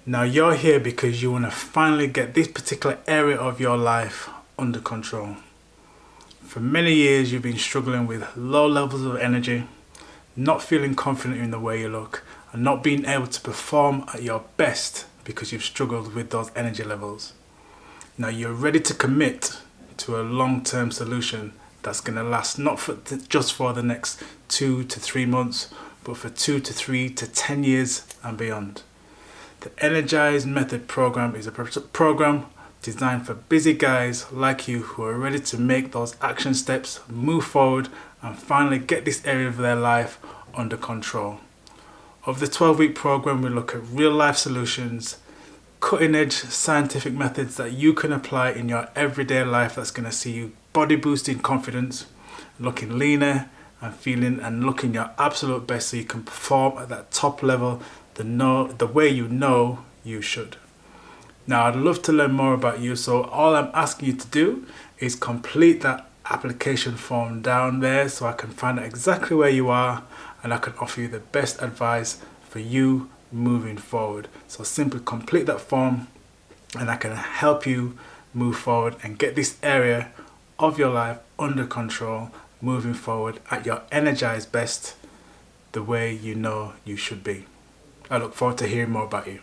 Now you're here because you want to finally get this particular area of your life under control. For many years you've been struggling with low levels of energy, not feeling confident in the way you look, and not being able to perform at your best because you've struggled with those energy levels. Now you're ready to commit to a long-term solution that's going to last not just for the next 2 to 3 months, but for 2 to 3 to 10 years and beyond. The Energized Method program is a program designed for busy guys like you who are ready to make those action steps, move forward, and finally get this area of their life under control. Of the 12-week program, we look at real-life solutions, cutting-edge scientific methods that you can apply in your everyday life that's going to see you body-boosting confidence, looking leaner and feeling and looking your absolute best so you can perform at that top level the way you know you should. Now I'd love to learn more about you, so all I'm asking you to do is complete that application form down there so I can find out exactly where you are and I can offer you the best advice for you moving forward. So simply complete that form and I can help you move forward and get this area of your life under control, moving forward at your energized best, the way you know you should be. I look forward to hearing more about you.